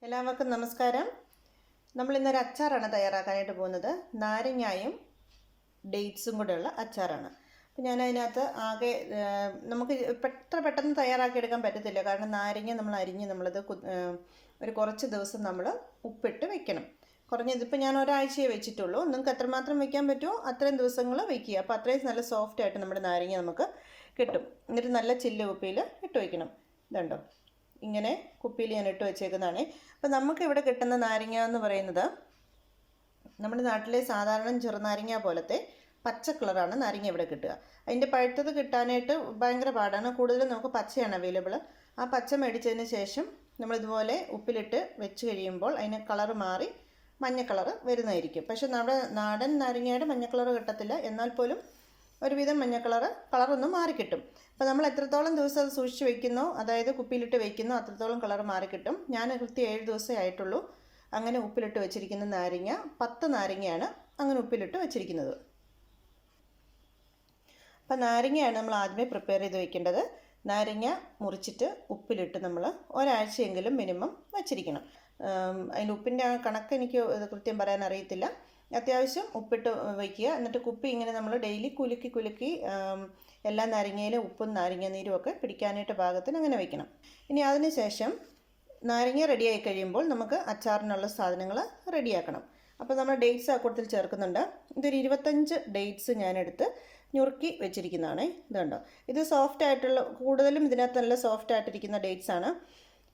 എല്ലാവർക്കും നമസ്കാരം. നമ്മൾ ഇന്നൊരു അച്ചാറാണ് തയ്യാറാക്കാനായിട്ട് പോകുന്നത്. നാരങ്ങയും ഡേറ്റ്സും കൂടെയുള്ള അച്ചാറാണ്. അപ്പോൾ ഞാൻ അതിനകത്ത് ആകെ നമുക്ക് പെട്ടെന്ന് തയ്യാറാക്കിയെടുക്കാൻ പറ്റത്തില്ല. കാരണം നാരങ്ങ നമ്മൾ അരിഞ്ഞ് നമ്മളത് ഒരു കുറച്ച് ദിവസം നമ്മൾ ഉപ്പിട്ട് വെക്കണം. കുറഞ്ഞതിപ്പോൾ ഞാൻ ഒരാഴ്ചയെ വെച്ചിട്ടുള്ളൂ. നിങ്ങൾക്ക് എത്രമാത്രം വെക്കാൻ പറ്റുമോ അത്രയും ദിവസങ്ങൾ വയ്ക്കുക. അപ്പോൾ അത്രയും നല്ല സോഫ്റ്റായിട്ട് നമ്മുടെ നാരങ്ങ നമുക്ക് കിട്ടും. എന്നിട്ട് നല്ല ചില്ല് കുപ്പിയിൽ ഇട്ട് വയ്ക്കണം. ഇതുണ്ടോ, ഇങ്ങനെ കുപ്പിയിൽ ഞാൻ ഇട്ട് വെച്ചേക്കുന്നതാണ്. അപ്പോൾ നമുക്കിവിടെ കിട്ടുന്ന നാരങ്ങ എന്ന് പറയുന്നത് നമ്മുടെ നാട്ടിലെ സാധാരണ ചെറുനാരങ്ങ പോലത്തെ പച്ച കളറാണ് നാരങ്ങ ഇവിടെ കിട്ടുക. അതിൻ്റെ പഴുത്തത് കിട്ടാനായിട്ട് ഭയങ്കര പാടാണ്. കൂടുതലും നമുക്ക് പച്ചയാണ് അവൈലബിൾ. ആ പച്ച മേടിച്ചതിന് ശേഷം നമ്മളിതുപോലെ ഉപ്പിലിട്ട് വെച്ച് കഴിയുമ്പോൾ അതിന് കളറ് മാറി മഞ്ഞ കളറ് വരുന്നതായിരിക്കും. പക്ഷെ നമ്മുടെ നാടൻ നാരങ്ങയുടെ മഞ്ഞ കളറ് കിട്ടത്തില്ല. എന്നാൽ പോലും ഒരുവിധം മഞ്ഞ കളറൊന്നും മാറിക്കിട്ടും. അപ്പോൾ നമ്മൾ എത്രത്തോളം ദിവസം അത് സൂക്ഷിച്ച് വയ്ക്കുന്നോ, അതായത് കുപ്പിയിലിട്ട് വയ്ക്കുന്നോ, അത്രത്തോളം കളർ മാറിക്കിട്ടും. ഞാൻ കൃത്യം 7 ദിവസമേ ആയിട്ടുള്ളൂ അങ്ങനെ ഉപ്പിലിട്ട് വെച്ചിരിക്കുന്ന നാരങ്ങ. 10 നാരങ്ങയാണ് അങ്ങനെ ഉപ്പിലിട്ട് വെച്ചിരിക്കുന്നത്. അപ്പോൾ നാരങ്ങയാണ് നമ്മൾ ആദ്യമേ പ്രിപ്പയർ ചെയ്ത് വെക്കേണ്ടത്. നാരങ്ങ മുറിച്ചിട്ട് ഉപ്പിലിട്ട് നമ്മൾ ഒരാഴ്ചയെങ്കിലും മിനിമം വച്ചിരിക്കണം. അതിൻ്റെ ഉപ്പിൻ്റെ ആ കണക്ക് എനിക്ക് കൃത്യം പറയാൻ അറിയത്തില്ല. അത്യാവശ്യം ഉപ്പിട്ട് വയ്ക്കുക. എന്നിട്ട് കുപ്പി ഇങ്ങനെ നമ്മൾ ഡെയിലി കുലുക്കി എല്ലാ നാരങ്ങയിലും ഉപ്പും നാരങ്ങ നീരും ഒക്കെ പിടിക്കാനായിട്ട് പാകത്തിന് അങ്ങനെ വയ്ക്കണം. ഇനി അതിന് ശേഷം നാരങ്ങ റെഡിയായി കഴിയുമ്പോൾ നമുക്ക് അച്ചാറിനുള്ള സാധനങ്ങൾ റെഡിയാക്കണം. അപ്പോൾ നമ്മൾ ഡേറ്റ്സ് ആ കൂട്ടത്തിൽ ചേർക്കുന്നുണ്ട്. ഇതൊരു 25 ഡേറ്റ്സ് ഞാനെടുത്ത് ഞുറുക്കി വെച്ചിരിക്കുന്നതാണ്. ഇതുണ്ടോ, ഇത് സോഫ്റ്റ് ആയിട്ടുള്ള, കൂടുതലും ഇതിനകത്ത് നല്ല സോഫ്റ്റ് ആയിട്ടിരിക്കുന്ന ഡേറ്റ്സ് ആണ്.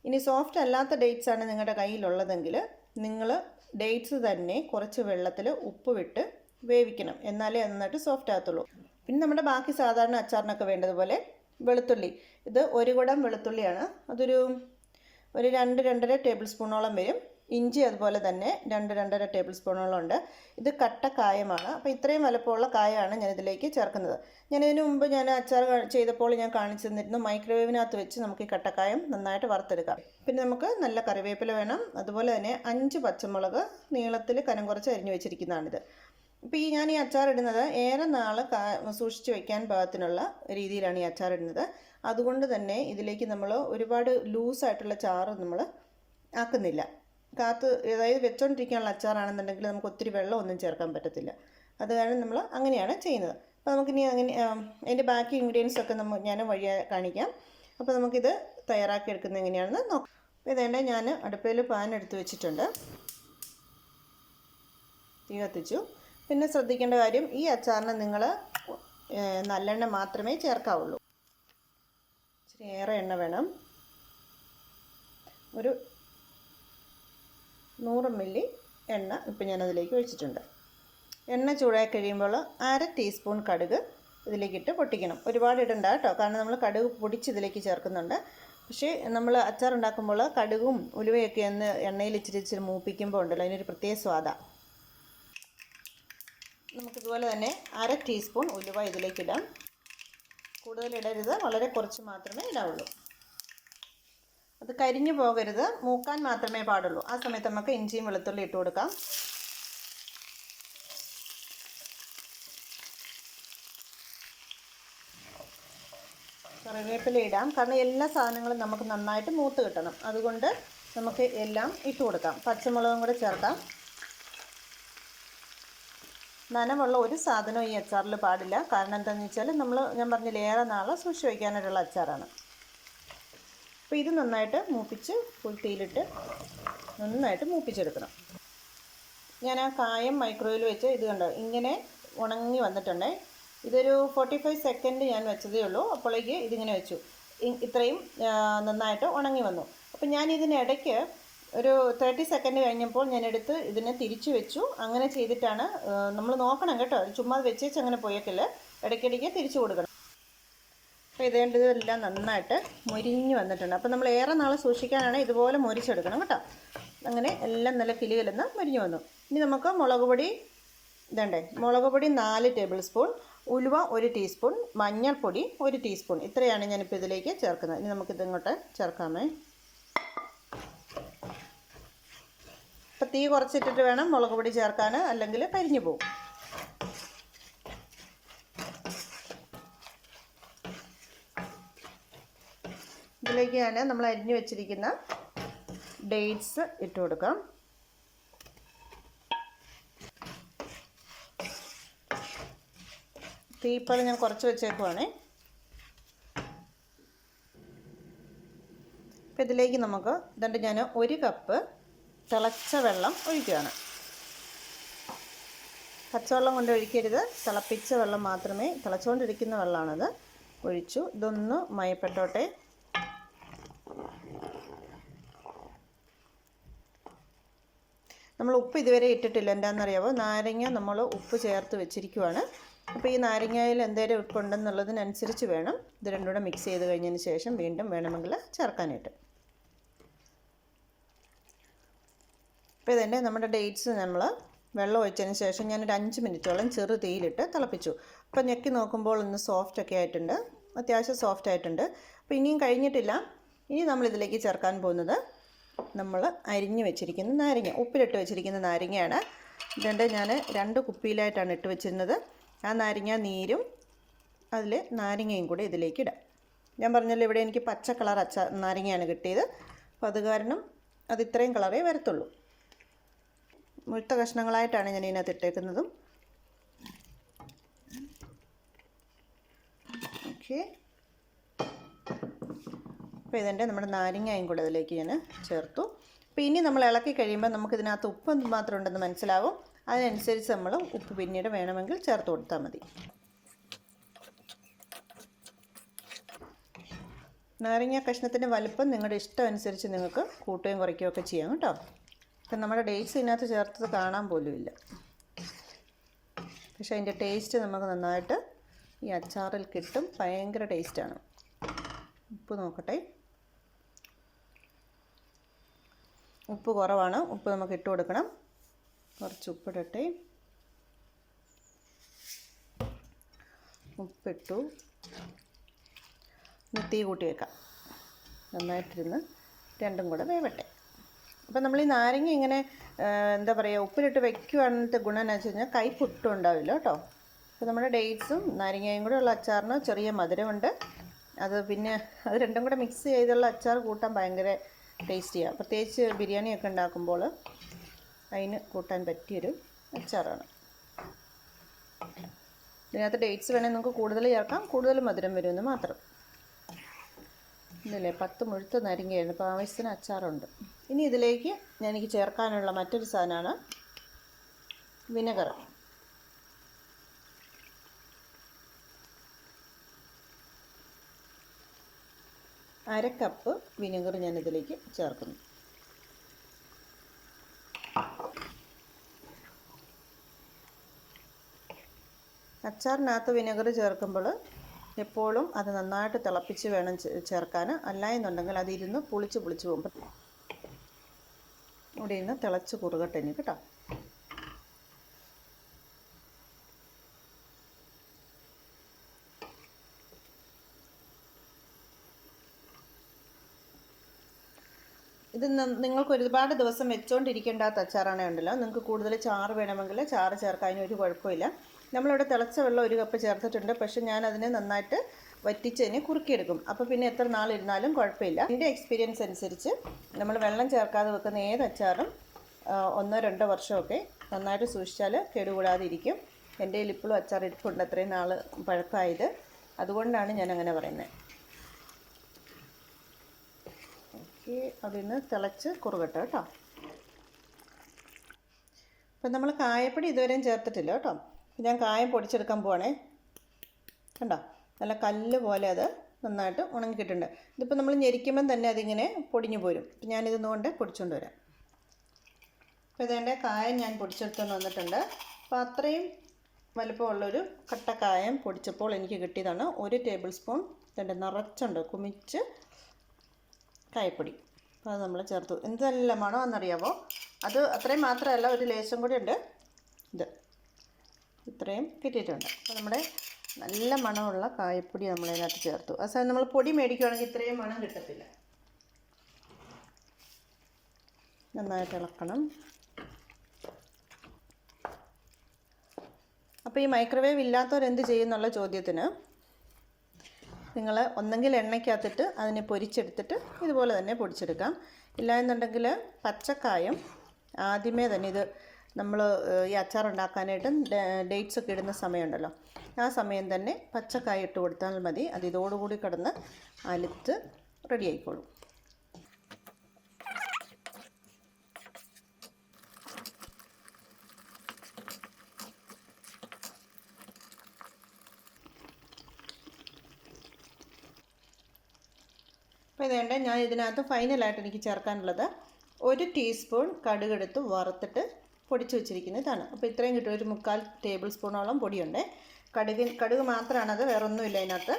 ഇനി സോഫ്റ്റ് അല്ലാത്ത ഡേറ്റ്സ് ആണ് നിങ്ങളുടെ കയ്യിലുള്ളതെങ്കിൽ നിങ്ങൾ ഡേറ്റ്സ് തന്നെ കുറച്ച് വെള്ളത്തിൽ ഉപ്പ് വിട്ട് വേവിക്കണം. എന്നാലേ നന്നായിട്ട് സോഫ്റ്റ് ആകത്തുള്ളൂ. പിന്നെ നമ്മുടെ ബാക്കി സാധാരണ അച്ചാറിനൊക്കെ വേണ്ടതുപോലെ വെളുത്തുള്ളി, ഇത് 1 കുടം വെളുത്തുള്ളിയാണ്. അതൊരു 2-2.5 ടേബിൾ സ്പൂണോളം വരും. ഇഞ്ചി അതുപോലെ തന്നെ 2-2.5 ടേബിൾ സ്പൂണോളം ഉണ്ട്. ഇത് കട്ട കായമാണ്. അപ്പോൾ ഇത്രയും വലുപ്പമുള്ള കായമാണ് ഞാനിതിലേക്ക് ചേർക്കുന്നത്. ഞാനിതിന് മുമ്പ് അച്ചാർ ചെയ്തപ്പോൾ ഞാൻ കാണിച്ചു തന്നിരുന്നു. മൈക്രോവേവിനകത്ത് വെച്ച് നമുക്ക് ഈ കട്ടക്കായം നന്നായിട്ട് വറുത്തെടുക്കാം. പിന്നെ നമുക്ക് നല്ല കറിവേപ്പില വേണം. അതുപോലെ തന്നെ 5 പച്ചമുളക് നീളത്തിൽ കനം കുറച്ച് അരിഞ്ഞു വെച്ചിരിക്കുന്നതാണിത്. അപ്പോൾ ഞാൻ ഈ അച്ചാർ ഇടുന്നത് ഏറെ നാൾ സൂക്ഷിച്ച് വയ്ക്കാൻ പാകത്തിനുള്ള രീതിയിലാണ് ഈ അച്ചാർ ഇടുന്നത്. അതുകൊണ്ട് തന്നെ ഇതിലേക്ക് നമ്മൾ ഒരുപാട് ലൂസായിട്ടുള്ള ചാറ് നമ്മൾ ആക്കുന്നില്ല. അതായത് വെച്ചോണ്ടിരിക്കാനുള്ള അച്ചാറാണെന്നുണ്ടെങ്കിൽ നമുക്ക് ഒത്തിരി വെള്ളമൊന്നും ചേർക്കാൻ പറ്റത്തില്ല. അത് കാരണം നമ്മൾ അങ്ങനെയാണ് ചെയ്യുന്നത്. അപ്പോൾ നമുക്കിനി അതിൻ്റെ ബാക്കി ഇൻഗ്രീഡിയൻസ് ഒക്കെ ഞാൻ വഴിയെ കാണിക്കാം. അപ്പോൾ നമുക്കിത് തയ്യാറാക്കി എടുക്കുന്നത് എങ്ങനെയാണെന്ന് നോക്കാം. അപ്പോൾ ഇതേണ്ട ഞാൻ അടുപ്പയിൽ പാൻ എടുത്ത് വെച്ചിട്ടുണ്ട്. തീ കത്തിച്ചു. പിന്നെ ശ്രദ്ധിക്കേണ്ട കാര്യം, ഈ അച്ചാറിന് നിങ്ങൾ നല്ലെണ്ണ മാത്രമേ ചേർക്കാവുള്ളൂ. ഇച്ചിരി ഏറെ എണ്ണ വേണം. ഒരു 100 മില്ലി എണ്ണ ഇപ്പം ഞാനതിലേക്ക് ഒഴിച്ചിട്ടുണ്ട്. എണ്ണ ചൂടായി കഴിയുമ്പോൾ 1/2 ടീസ്പൂൺ കടുക് ഇതിലേക്കിട്ട് പൊട്ടിക്കണം. ഒരുപാട് ഇടണ്ട കേട്ടോ, കാരണം നമ്മൾ കടുക് പൊടിച്ച് ഇതിലേക്ക് ചേർക്കുന്നുണ്ട്. പക്ഷേ നമ്മൾ അച്ചാർ ഉണ്ടാക്കുമ്പോൾ കടുകും ഉലുവയൊക്കെ ഒന്ന് എണ്ണയിൽ ഇച്ചിരി മൂപ്പിക്കുമ്പോൾ ഉണ്ടല്ലോ, അതിനൊരു പ്രത്യേക സ്വാദാണ്. നമുക്കിതുപോലെ തന്നെ 1/2 ടീസ്പൂൺ ഉലുവ ഇതിലേക്കിടാം. കൂടുതൽ ഇടരുത്, വളരെ കുറച്ച് മാത്രമേ ഇടാവുള്ളൂ. അത് കരിഞ്ഞു പോകരുത്, മൂക്കാൻ മാത്രമേ പാടുള്ളൂ. ആ സമയത്ത് നമുക്ക് ഇഞ്ചിയും വെളുത്തുള്ളി ഇട്ട് കൊടുക്കാം. കറിവേപ്പില ഇടാം, കാരണം എല്ലാ സാധനങ്ങളും നമുക്ക് നന്നായിട്ട് മൂത്ത് കിട്ടണം. അതുകൊണ്ട് നമുക്ക് എല്ലാം ഇട്ട് കൊടുക്കാം. പച്ചമുളകും കൂടെ ചേർക്കാം. നനവുള്ള ഒരു സാധനവും ഈ അച്ചാറിൽ പാടില്ല. കാരണം എന്താണെന്ന് വെച്ചാൽ ഞാൻ പറഞ്ഞില്ല, ഏറെ നാൾ സൂക്ഷിച്ച് വയ്ക്കാനായിട്ടുള്ള അച്ചാറാണ്. അപ്പോൾ ഇത് നന്നായിട്ട് മൂപ്പിച്ച് ഫുൾ തീയിലിട്ട് നന്നായിട്ട് മൂപ്പിച്ചെടുക്കണം. ഞാൻ ആ കായം മൈക്രോവേവിൽ വെച്ച് ഇത് കണ്ടോ ഇങ്ങനെ ഉണങ്ങി വന്നിട്ടുണ്ടേ. ഇതൊരു 45 സെക്കൻഡ് ഞാൻ വെച്ചതേ ഉള്ളൂ. അപ്പോഴേക്ക് ഇതിങ്ങനെ വെച്ചു. ഇത്രയും നന്നായിട്ട് ഉണങ്ങി വന്നു. അപ്പോൾ ഞാൻ ഇതിനിടയ്ക്ക് ഒരു 30 സെക്കൻഡ് കഴിഞ്ഞപ്പോൾ ഞാനെടുത്ത് ഇതിനെ തിരിച്ചു വെച്ചു. അങ്ങനെ ചെയ്തിട്ടാണ് നമ്മൾ നോക്കണം കേട്ടോ. ചുമ്മാ വെച്ചേച്ച് അങ്ങനെ പോയേക്കില്ല, ഇടയ്ക്കിടയ്ക്ക് തിരിച്ചു കൊടുക്കണം. അപ്പോൾ ഇതെല്ലാം നന്നായിട്ട് മൊരിഞ്ഞ് വന്നിട്ടുണ്ട്. അപ്പോൾ നമ്മൾ ഏറെ നാൾ സൂക്ഷിക്കാനാണ് ഇതുപോലെ മൊരിച്ചെടുക്കണം കേട്ടോ. അങ്ങനെ എല്ലാം നല്ല കിലുകിലെന്ന് മൊരിഞ്ഞ് വന്നു. ഇനി നമുക്ക് മുളക് പൊടി 4 ടേബിൾ സ്പൂൺ, ഉലുവ 1 ടീസ്പൂൺ, മഞ്ഞൾപ്പൊടി 1 ടീസ്പൂൺ, ഇത്രയാണ് ഞാനിപ്പോൾ ഇതിലേക്ക് ചേർക്കുന്നത്. ഇനി നമുക്കിതിങ്ങോട്ട് ചേർക്കാമേ. അപ്പോൾ തീ കുറച്ചിട്ടിട്ട് വേണം മുളക് പൊടി ചേർക്കാൻ, അല്ലെങ്കിൽ കരിഞ്ഞു പോകും. ഇതിലേക്ക് നമ്മൾ അരിഞ്ഞു വെച്ചിരിക്കുന്ന ഡേറ്റ്സ് ഇട്ട് കൊടുക്കാം. തീപ്പൽ ഞാൻ കുറച്ച് വെച്ചേക്കുവാണേ. അപ്പോൾ ഇതിലേക്ക് നമുക്ക് ഇതുകൊണ്ട് ഞാൻ 1 കപ്പ് തിളച്ച വെള്ളം ഒഴിക്കുകയാണ്. പച്ചവെള്ളം കൊണ്ട് ഒഴിക്കരുത്, തിളപ്പിച്ച വെള്ളം മാത്രമേ, തിളച്ചുകൊണ്ടിരിക്കുന്ന വെള്ളമാണത്. ഒഴിച്ചു. ഇതൊന്ന് മയപ്പെട്ടോട്ടെ. നമ്മൾ ഉപ്പ് ഇതുവരെ ഇട്ടിട്ടില്ല. എന്താണെന്നറിയാമോ, നാരങ്ങ നമ്മൾ ഉപ്പ് ചേർത്ത് വെച്ചിരിക്കുവാണ്. അപ്പോൾ ഈ നാരങ്ങയിൽ എന്തേലും ഉപ്പുണ്ടെന്നുള്ളതിനനുസരിച്ച് വേണം ഇത് രണ്ടും കൂടെ മിക്സ് ചെയ്ത് കഴിഞ്ഞതിന് ശേഷം വീണ്ടും വേണമെങ്കിൽ ചേർക്കാനായിട്ട്. അപ്പോൾ ഇതെൻ്റെ നമ്മുടെ ഡേറ്റ്സ് നമ്മൾ വെള്ളം ഒഴിച്ചതിന് ശേഷം ഞാനൊരു 5 മിനിറ്റോളം ചെറു തീയിലിട്ട് തിളപ്പിച്ചു. അപ്പോൾ ഞെക്കി നോക്കുമ്പോൾ ഒന്ന് സോഫ്റ്റൊക്കെ ആയിട്ടുണ്ട്, അത്യാവശ്യം സോഫ്റ്റ് ആയിട്ടുണ്ട്. അപ്പോൾ ഇനിയും കഴിഞ്ഞിട്ടില്ല. ഇനി നമ്മളിതിലേക്ക് ചേർക്കാൻ പോകുന്നത് നമ്മൾ അരിഞ്ഞ് വെച്ചിരിക്കുന്ന നാരങ്ങ, ഉപ്പിലിട്ട് വെച്ചിരിക്കുന്ന നാരങ്ങയാണ്. ഇതുകൊണ്ട് ഞാൻ 2 കുപ്പിയിലായിട്ടാണ് ഇട്ട് വെച്ചിരുന്നത്. ആ നാരങ്ങ നീരും അതിൽ നാരങ്ങയും കൂടി ഇതിലേക്ക് ഇടാം. ഞാൻ പറഞ്ഞല്ലോ ഇവിടെ എനിക്ക് പച്ച കളർ നാരങ്ങയാണ് കിട്ടിയത്. അപ്പോൾ അത് കാരണം അത് ഇത്രയും കളറേ വരത്തുള്ളൂ. മുഴുത്ത കഷ്ണങ്ങളായിട്ടാണ് ഞാൻ ഇതിനകത്ത് ഇട്ടേക്കുന്നതും. ഓക്കെ. അപ്പോൾ ഇതിൻ്റെ നമ്മുടെ നാരങ്ങയും കൂടെ അതിലേക്ക് ഞാൻ ചേർത്തു. അപ്പോൾ ഇനി നമ്മൾ ഇളക്കി കഴിയുമ്പോൾ നമുക്കിതിനകത്ത് ഉപ്പ് മാത്രം ഉണ്ടെന്ന് മനസ്സിലാവും. അതിനനുസരിച്ച് നമ്മൾ ഉപ്പ് പിന്നീട് വേണമെങ്കിൽ ചേർത്ത് കൊടുത്താൽ മതി. നാരങ്ങ കഷ്ണത്തിൻ്റെ വലുപ്പം നിങ്ങളുടെ ഇഷ്ടം അനുസരിച്ച് നിങ്ങൾക്ക് കൂട്ടുകയും കുറയ്ക്കുകയൊക്കെ ചെയ്യാം കേട്ടോ. അപ്പം നമ്മുടെ ഡേറ്റ്സ് ഇതിനകത്ത് ചേർത്തത് കാണാൻ പോലും ഇല്ല. പക്ഷേ അതിൻ്റെ ടേസ്റ്റ് നമുക്ക് നന്നായിട്ട് ഈ അച്ചാറിൽ കിട്ടും. ഭയങ്കര ടേസ്റ്റാണ്. ഉപ്പ് നോക്കട്ടെ. ഉപ്പ് കുറവാണ്. ഉപ്പ് നമുക്ക് ഇട്ട് കൊടുക്കണം. കുറച്ച് ഉപ്പിടട്ടെ. ഉപ്പിട്ടു. ഇനി തീ കൂട്ടി വെക്കാം. നന്നായിട്ടിരുന്ന് രണ്ടും കൂടെ വേവട്ടെ. അപ്പോൾ നമ്മൾ ഈ നാരങ്ങ ഇങ്ങനെ എന്താ പറയുക, ഉപ്പിലിട്ട് വെക്കുകയാണെന്നത്തെ ഗുണം എന്ന് വെച്ച് കഴിഞ്ഞാൽ കയ്പൊട്ടും ഉണ്ടാവില്ല കേട്ടോ. അപ്പോൾ നമ്മുടെ ഡേറ്റ്സും നാരങ്ങയും കൂടെ ഉള്ള അച്ചാറിന് ചെറിയ മധുരമുണ്ട്. അത് പിന്നെ അത് രണ്ടും കൂടെ മിക്സ് ചെയ്തുള്ള അച്ചാർ കൂട്ടാൻ ഭയങ്കര ടേസ്റ്റിയാണ്. പ്രത്യേകിച്ച് ബിരിയാണിയൊക്കെ ഉണ്ടാക്കുമ്പോൾ അതിന് കൂട്ടാൻ പറ്റിയൊരു അച്ചാറാണ്. ഇതിനകത്ത് ഡേറ്റ്സ് വേണമെങ്കിൽ നമുക്ക് കൂടുതൽ ചേർക്കാം, കൂടുതൽ മധുരം വരുമെന്ന് മാത്രം. ഇതല്ലേ 10 മുഴുത്ത നാരങ്ങയായിരുന്നു. അപ്പോൾ ആവശ്യത്തിന് അച്ചാറുണ്ട്. ഇനി ഇതിലേക്ക് എനിക്ക് ചേർക്കാനുള്ള മറ്റൊരു സാധനമാണ് വിനെഗർ. അര കപ്പ് വിനെഗർ ഞാനിതിലേക്ക് ചേർക്കുന്നു. അച്ചാറിനകത്ത് വിനെഗർ ചേർക്കുമ്പോൾ എപ്പോഴും അത് നന്നായിട്ട് തിളപ്പിച്ച് വേണം ചേർക്കാൻ. അല്ല എന്നുണ്ടെങ്കിൽ അതിരുന്ന് പുളിച്ച് പോകും. ഇവിടെ ഇരുന്ന് തിളച്ച് കുറുകട്ടെ ഇനി കേട്ടോ. ഇത് നിങ്ങൾക്ക് ഒരുപാട് ദിവസം വെച്ചുകൊണ്ടിരിക്കേണ്ടാത്ത അച്ചാറാണേ ഉണ്ടല്ലോ. നിങ്ങൾക്ക് കൂടുതൽ ചാറ് വേണമെങ്കിൽ ചാറ് ചേർക്കാൻ അതിനൊരു കുഴപ്പമില്ല. നമ്മളിവിടെ തിളച്ച വെള്ളം 1 കപ്പ് ചേർത്തിട്ടുണ്ട്. പക്ഷേ ഞാൻ അതിനെ നന്നായിട്ട് വറ്റിച്ചതിനെ കുറുക്കിയെടുക്കും. അപ്പോൾ പിന്നെ എത്ര നാളിരുന്നാലും കുഴപ്പമില്ല. എൻ്റെ എക്സ്പീരിയൻസ് അനുസരിച്ച് നമ്മൾ വെള്ളം ചേർക്കാതെ വെക്കുന്ന ഏത് അച്ചാറും 1-2 വർഷമൊക്കെ നന്നായിട്ട് സൂക്ഷിച്ചാൽ കേടുകൂടാതെ ഇരിക്കും. എൻ്റെ കയ്യിൽ ഇപ്പോഴും അച്ചാർ ഇരിപ്പുണ്ട്, അത്രയും നാൾ പഴക്കമായത്. അതുകൊണ്ടാണ് ഞാൻ അങ്ങനെ പറയുന്നത്. ഓക്കെ, അതിന് തിളച്ച് കുറുകട്ടെ കേട്ടോ. അപ്പം നമ്മൾ കായപ്പൊടി ഇതുവരെയും ചേർത്തിട്ടില്ല കേട്ടോ. ഞാൻ കായം പൊടിച്ചെടുക്കാൻ പോവാണേ. കണ്ടോ, നല്ല കല്ല് പോലെ അത് നന്നായിട്ട് ഉണങ്ങിക്കിട്ടുണ്ട്. ഇതിപ്പോൾ നമ്മൾ ഞെരിക്കുമ്പം തന്നെ അതിങ്ങനെ പൊടിഞ്ഞു പോരും. അപ്പം ഞാനിതൊന്നുകൊണ്ട് പൊടിച്ചുകൊണ്ട് വരാം. അപ്പോൾ ഇതേൻ്റെ കായം ഞാൻ പൊടിച്ചെടുത്തുകൊണ്ട് വന്നിട്ടുണ്ട്. അപ്പോൾ അത്രയും വലുപ്പമുള്ളൊരു കട്ടക്കായം പൊടിച്ചപ്പോൾ എനിക്ക് കിട്ടിയതാണ് 1 ടേബിൾ സ്പൂൺ. ഇതിൻ്റെ നിറച്ചുണ്ട് കുമിച്ച് കായപ്പൊടി. അപ്പോൾ അത് നമ്മൾ ചേർത്തു. എന്ത് നല്ല മണമെന്നറിയാമോ. അത് അത്രയും മാത്രമല്ല, ഒരു ലേശം കൂടി ഉണ്ട്. ഇത് ഇത്രയും കിട്ടിയിട്ടുണ്ട്. അപ്പോൾ നമ്മുടെ നല്ല മണമുള്ള കായപ്പൊടി നമ്മളതിനകത്ത് ചേർത്തു. അവസാനം നമ്മൾ പൊടി മേടിക്കുകയാണെങ്കിൽ ഇത്രയും മണം കിട്ടത്തില്ല. നന്നായിട്ട് ഇളക്കണം. അപ്പോൾ ഈ മൈക്രോവേവ് ഇല്ലാത്തവരെന്ത് ചെയ്യുന്നുള്ള ചോദ്യത്തിന് നിങ്ങൾ ഒന്നെങ്കിൽ എണ്ണയ്ക്കകത്തിട്ട് അതിനെ പൊരിച്ചെടുത്തിട്ട് ഇതുപോലെ തന്നെ പൊടിച്ചെടുക്കാം. ഇല്ല എന്നുണ്ടെങ്കിൽ പച്ചക്കായം ആദ്യമേ തന്നെ ഇത് നമ്മൾ ഈ അച്ചാർ ഉണ്ടാക്കാനായിട്ട് ഡേറ്റ്സ് ഒക്കെ ഇടുന്ന സമയമുണ്ടല്ലോ, ആ സമയം തന്നെ പച്ചക്കായ ഇട്ട് കൊടുത്താൽ മതി. അത് ഇതോടുകൂടി കിടന്ന് അലുത്ത് റെഡി ആയിക്കോളും. അപ്പോൾ ഇതേണ്ട ഞാൻ ഇതിനകത്ത് ഫൈനലായിട്ട് എനിക്ക് ചേർക്കാനുള്ളത് 1 ടീസ്പൂൺ കടുകെടുത്ത് വറുത്തിട്ട് പൊടിച്ച് വെച്ചിരിക്കുന്നതാണ്. അപ്പോൾ ഇത്രയും കിട്ടും. ഒരു 3/4 ടേബിൾ സ്പൂണോളം പൊടിയുണ്ട്. കടുക് മാത്രമാണത്, വേറൊന്നുമില്ല അതിനകത്ത്.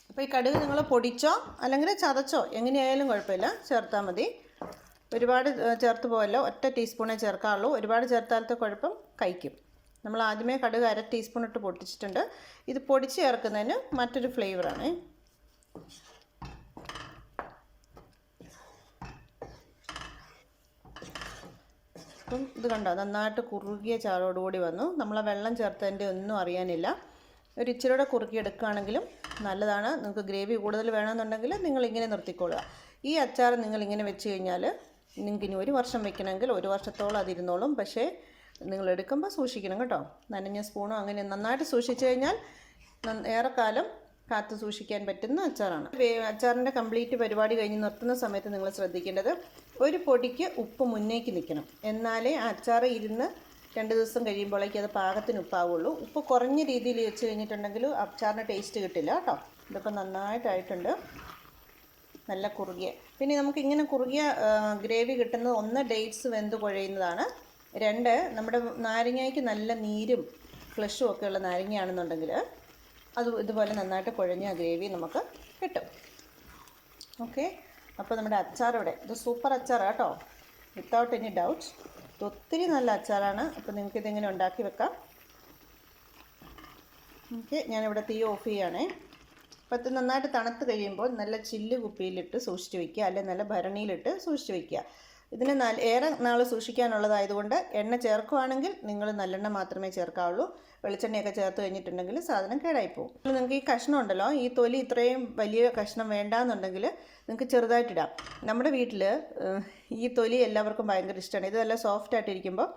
അപ്പോൾ ഈ കടുക് നിങ്ങൾ പൊടിച്ചോ അല്ലെങ്കിൽ ചതച്ചോ എങ്ങനെയായാലും കുഴപ്പമില്ല, ചേർത്താൽ മതി. ഒരുപാട് ചേർത്ത് പോയല്ലോ, ഒറ്റ ടീസ്പൂണേ ചേർക്കാറുള്ളൂ. ഒരുപാട് ചേർത്താലത്തെ കുഴപ്പം കഴിക്കും. നമ്മൾ ആദ്യമേ കടുക് 1/2 ടീസ്പൂൺ ഇട്ട് പൊട്ടിച്ചിട്ടുണ്ട്. ഇത് പൊടിച്ച് ചേർക്കുന്നതിന് മറ്റൊരു ഫ്ലേവറാണ്. അപ്പം ഇത് കണ്ടോ, നന്നായിട്ട് കുറുകിയ ചാറോടുകൂടി വന്നു. നമ്മളെ വെള്ളം ചേർത്തതിൻ്റെ ഒന്നും അറിയാനില്ല. ഒരു ഇച്ചിരിയുടെ കുറുക്കി എടുക്കുകയാണെങ്കിലും നല്ലതാണ്. നിങ്ങൾക്ക് ഗ്രേവി കൂടുതൽ വേണമെന്നുണ്ടെങ്കിൽ നിങ്ങളിങ്ങനെ നിർത്തിക്കൊള്ളുക. ഈ അച്ചാർ നിങ്ങളിങ്ങനെ വെച്ച് കഴിഞ്ഞാൽ നിങ്ങൾക്ക് ഇനി 1 വർഷം വെക്കണമെങ്കിൽ 1 വർഷത്തോളം അതിരുന്നോളും. പക്ഷേ നിങ്ങൾ എടുക്കുമ്പോൾ സൂക്ഷിക്കണം കേട്ടോ. നനഞ്ഞ സ്പൂണോ അങ്ങനെ നന്നായിട്ട് സൂക്ഷിച്ചു കഴിഞ്ഞാൽ ഏറെക്കാലം കാത്തു സൂക്ഷിക്കാൻ പറ്റുന്ന അച്ചാറാണ്. അച്ചാറിൻ്റെ കംപ്ലീറ്റ് പരിപാടി കഴിഞ്ഞ് നിർത്തുന്ന സമയത്ത് നിങ്ങൾ ശ്രദ്ധിക്കേണ്ടത് ഒരു പൊടിക്ക് ഉപ്പ് മുന്നേക്ക് നിൽക്കണം. എന്നാലേ ആ അച്ചാർ ഇരുന്ന് 2 ദിവസം കഴിയുമ്പോഴേക്കും അത് പാകത്തിന് ഉപ്പാവുള്ളൂ. ഉപ്പ് കുറഞ്ഞ രീതിയിൽ വെച്ച് കഴിഞ്ഞിട്ടുണ്ടെങ്കിൽ അച്ചാറിന് ടേസ്റ്റ് കിട്ടില്ല കേട്ടോ. ഇതിപ്പോൾ നന്നായിട്ടായിട്ടുണ്ട്, നല്ല കുറുകിയ. പിന്നെ നമുക്ക് ഇങ്ങനെ കുറുകിയ ഗ്രേവി കിട്ടുന്നത് 1 ഡേറ്റ്സ് വെന്ത് കുഴയുന്നതാണ്. 2 നമ്മുടെ നാരങ്ങയ്ക്ക് നല്ല നീരും ഫ്ലഷും ഒക്കെ ഉള്ള നാരങ്ങയാണെന്നുണ്ടെങ്കിൽ അത് ഇതുപോലെ നന്നായിട്ട് കുഴഞ്ഞ ഗ്രേവി നമുക്ക് കിട്ടും. ഓക്കെ, അപ്പോൾ നമ്മുടെ അച്ചാർ ഇവിടെ ഇത് സൂപ്പർ അച്ചാറാണ് കേട്ടോ, വിത്തൗട്ട് എനി ഡൗട്ട്. ഇത് ഒത്തിരി നല്ല അച്ചാറാണ്. അപ്പോൾ നിങ്ങൾക്കിതെങ്ങനെ ഉണ്ടാക്കി വെക്കാം. ഓക്കെ, ഞാനിവിടെ തീ ഓഫ് ചെയ്യുകയാണേ. അപ്പോൾ ഇത് നന്നായിട്ട് തണുത്ത് കഴിയുമ്പോൾ നല്ല ചില്ല് കുപ്പിയിലിട്ട് സൂക്ഷിച്ച് വയ്ക്കുക, അല്ലെങ്കിൽ നല്ല ഭരണിയിലിട്ട് സൂക്ഷിച്ച് വയ്ക്കുക. ഇതിന് ഏറെ നാൾ സൂക്ഷിക്കാനുള്ളതായതുകൊണ്ട് എണ്ണ ചേർക്കുകയാണെങ്കിൽ നിങ്ങൾ നല്ലെണ്ണ മാത്രമേ ചേർക്കാവുള്ളൂ. വെളിച്ചെണ്ണയൊക്കെ ചേർത്ത് കഴിഞ്ഞിട്ടുണ്ടെങ്കിൽ സാധനം കേടായിപ്പോവും. നിങ്ങൾക്ക് ഈ കഷ്ണം ഉണ്ടല്ലോ, ഈ തൊലി ഇത്രയും വലിയ കഷ്ണം വേണ്ടാന്നുണ്ടെങ്കിൽ നിങ്ങൾക്ക് ചെറുതായിട്ടിടാം. നമ്മുടെ വീട്ടിൽ ഈ തൊലി എല്ലാവർക്കും ഭയങ്കര ഇഷ്ടമാണ്. ഇത് നല്ല സോഫ്റ്റായിട്ടിരിക്കുമ്പോൾ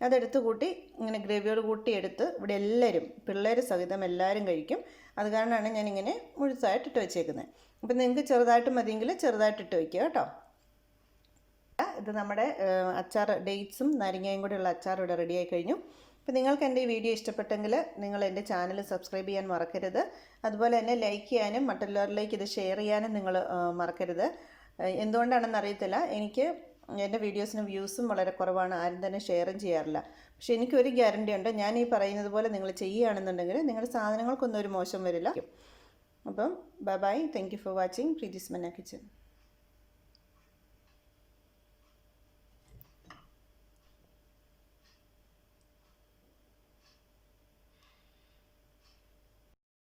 അതെടുത്ത് കൂട്ടി ഇങ്ങനെ ഗ്രേവിയോട് കൂട്ടി എടുത്ത് ഇവിടെ എല്ലാവരും പിള്ളേർ സഹിതം എല്ലാവരും കഴിക്കും. അത് കാരണമാണ് ഞാനിങ്ങനെ മുഴുസായിട്ടിട്ട് വെച്ചേക്കുന്നത്. അപ്പം നിങ്ങൾക്ക് ചെറുതായിട്ട് മതിയെങ്കിൽ ചെറുതായിട്ടിട്ട് വയ്ക്കുക കേട്ടോ. ഇത് നമ്മുടെ അച്ചാർ ഡേറ്റ്സും നാരങ്ങയും കൂടെയുള്ള അച്ചാർ ഇവിടെ റെഡിയായി കഴിഞ്ഞു. അപ്പോൾ നിങ്ങൾക്ക് എൻ്റെ ഈ വീഡിയോ ഇഷ്ടപ്പെട്ടെങ്കിൽ നിങ്ങൾ എൻ്റെ ചാനൽ സബ്സ്ക്രൈബ് ചെയ്യാൻ മറക്കരുത്. അതുപോലെ തന്നെ ലൈക്ക് ചെയ്യാനും മറ്റുള്ളവരിലേക്ക് ഇത് ഷെയർ ചെയ്യാനും നിങ്ങൾ മറക്കരുത്. എന്തുകൊണ്ടാണെന്ന് അറിയത്തില്ല, എനിക്ക് എൻ്റെ വീഡിയോസിന് വ്യൂസും വളരെ കുറവാണ്, ആരും തന്നെ ഷെയറും ചെയ്യാറില്ല. പക്ഷേ എനിക്കൊരു ഗ്യാരണ്ടി ഉണ്ട്, ഞാൻ ഈ പറയുന്നത് പോലെ നിങ്ങൾ ചെയ്യുകയാണെന്നുണ്ടെങ്കിൽ നിങ്ങളുടെ സാധനങ്ങൾക്കൊന്നും ഒരു മോശം വരില്ല. അപ്പം bye bye, thank you for watching Preethi's മന്ന കിച്ചൻ.